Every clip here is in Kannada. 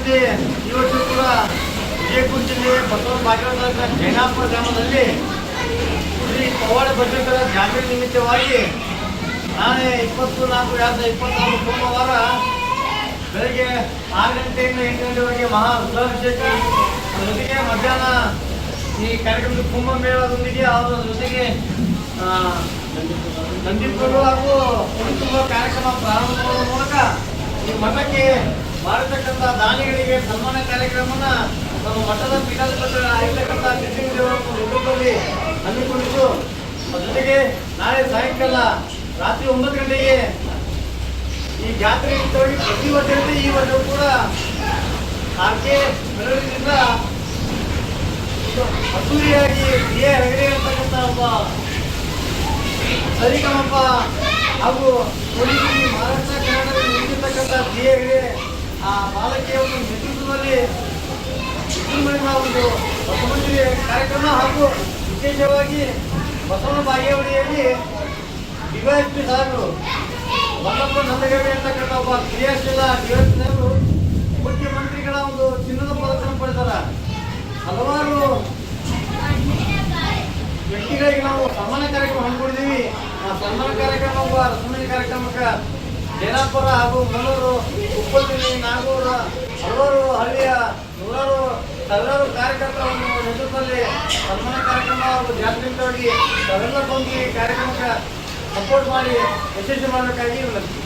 ಸುದ್ದಿ ಈ ವರ್ಷ ಕೂಡ ವಿಜಯಪುರ ಜಿಲ್ಲೆ ಬಸವನ ಬಾಗೇವಾಡಿ ತಾಲೂಕಿನ ಜೈನಾಪುರ ಗ್ರಾಮದಲ್ಲಿ ಶ್ರೀ ಪವಾಡ ಬಸವೇಶ್ವರ ಜಾಮೀನು ನಿಮಿತ್ತವಾಗಿ ನಾಳೆ 24/2024 ಸೋಮವಾರ ಬೆಳಗ್ಗೆ 6 ಗಂಟೆಯಿಂದ 8 ಗಂಟೆವರೆಗೆ ಮಹಾ ರುದ್ರಾಭಿಷೇಕ, ಜೊತೆಗೆ ಮಧ್ಯಾಹ್ನ ಈ ಕಾರ್ಯಕ್ರಮದ ಕುಂಭಮೇಳದೊಂದಿಗೆ ಅದರ ಜೊತೆಗೆ ನಂದಿಪುರ ಹಾಗೂ ಕುಣಿತುಂಬ ಕಾರ್ಯಕ್ರಮ ಪ್ರಾರಂಭ ಮಾಡುವ ಮೂಲಕ ಈ ಮಠಕ್ಕೆ ಮಾಡತಕ್ಕಂಥ ದಾನಿಗಳಿಗೆ ಸನ್ಮಾನ ಕಾರ್ಯಕ್ರಮನ ನಮ್ಮ ಮಠದ ಪೀಠಾಧಿಪತಿ ಆಗಿರ್ತಕ್ಕಂಥ ಕೃಷ್ಣದೇವರ ನೇತೃತ್ವದಲ್ಲಿ ಹಮ್ಮಿಕೊಂಡಿದ್ದು, ಜೊತೆಗೆ ನಾಳೆ ಸಾಯಂಕಾಲ ರಾತ್ರಿ 9 ಗಂಟೆಗೆ ಈ ಜಾತ್ರೆ ಇರ್ತವಾಗಿ ಪ್ರತಿ ವರ್ಷದಂತೆ ಈ ವರ್ಷವೂ ಕೂಡ ಆರ್ಕೆ ಮೆರವಣಿಗೆಯಿಂದ ಅದ್ದೂರಿಯಾಗಿ ಬಿ.ಎ. ಹೆಗಡೆ ಅಂತಕ್ಕಂಥ ಒಬ್ಬ ಸರಿಗಮಪ ಹಾಗೂ ಒಡಿಸಿ ಮಹಾರಾಷ್ಟ್ರ ಕರ್ನಾಟಕದಲ್ಲಿ ನಿಂತಿರ್ತಕ್ಕಂಥ ಬಿ.ಎ. ಹೆಗಡೆ ಆ ಬಾಲಕಿಯ ಒಂದು ನೇತೃತ್ವದಲ್ಲಿ ವಿಜೃಂಭಣೆಯ ಒಂದು ಬಸವಮಂದಿರ ಕಾರ್ಯಕ್ರಮ ಹಾಗೂ ವಿಶೇಷವಾಗಿ ಬಸವನ ಬಾಗೇವಾಡಿಯಲ್ಲಿ ಡಿವೈಎಸ್ಪಿ ಸಾಹೇಬರು ಮಲ್ಲಪ್ಪ ನಂದಗವಿ ಅಂತಕ್ಕಂಥ ಒಬ್ಬ ಕ್ರಿಯಾಶೀಲ ಡಿವೈಎಸ್ಪಿ ಸಾಹೇಬರು ಮುಖ್ಯಮಂತ್ರಿಗಳ ಒಂದು ಚಿನ್ನದ ಪದಕವನ್ನು ಪಡೆದಾರ. ಹಲವಾರು ವ್ಯಕ್ತಿಗಳಿಗೆ ನಾವು ಸನ್ಮಾನ ಕಾರ್ಯಕ್ರಮ ಹಮ್ಮಿಕೊಂಡಿದ್ದೀವಿ. ಆ ಸನ್ಮಾನ ಕಾರ್ಯಕ್ರಮ ಒಬ್ಬ ರಸಮಣಿ ಕಾರ್ಯಕ್ರಮಕ್ಕೆ ಜೈನಾಪುರ ಹಾಗೂ ಮಲ್ಲೂರು, ಉಪ್ಪಲ್ಪಲ್ಲಿ, ನಾಗೂರ ಹಲವಾರು ಹಳ್ಳಿಯ ಸಾವಿರಾರು ಕಾರ್ಯಕರ್ತರ ಒಂದು ನೇತೃತ್ವದಲ್ಲಿ ಸನ್ಮಾನ ಕಾರ್ಯಕ್ರಮ ಹಾಗೂ ಜಾಗೃತವಾಗಿ ತಾವೆಲ್ಲ ಬಂದು ಈ ಕಾರ್ಯಕ್ರಮಕ್ಕೆ ಸಪೋರ್ಟ್ ಮಾಡಿ ಯಶಸ್ವಿ ಮಾಡಬೇಕಾಗಿ ವಿನಂತಿ.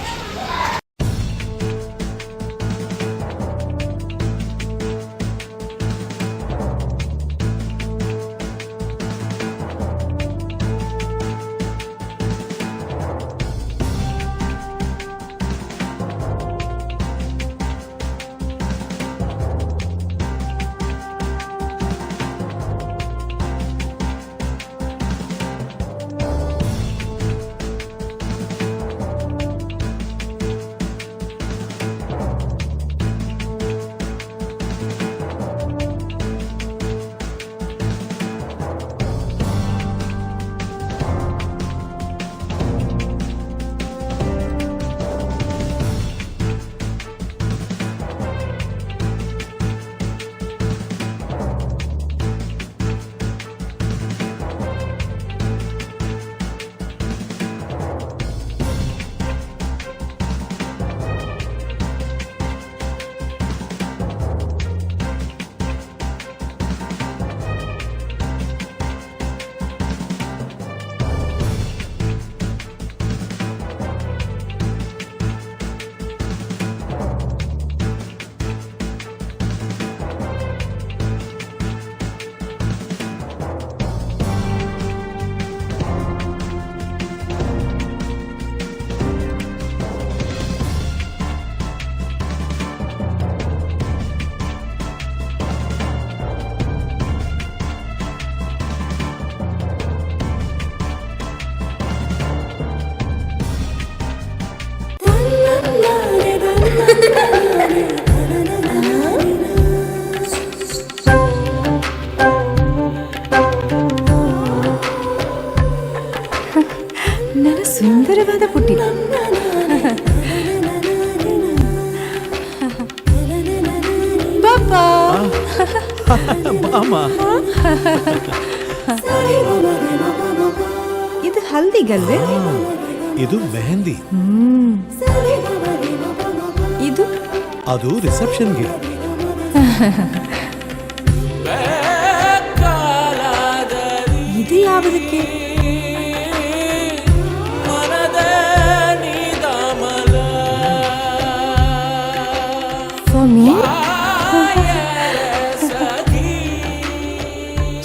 ನನ್ನ ಸುಂದರವಾದ ಪುಟ್ಟಿ ಬಾಬಾ ಇದು ಹಲ್ದಿಗಲ್ವೇ? ಇದು ಮೆಹಂದಿ. ಇದು ಅದು ರಿಸೆಪ್ಷನ್ಗೆ. ಇದು ಯಾವುದಕ್ಕೆ? For me?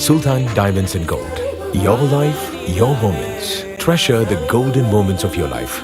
Sultan Diamonds and Gold. Your life, your moments. Treasure the golden moments of your life.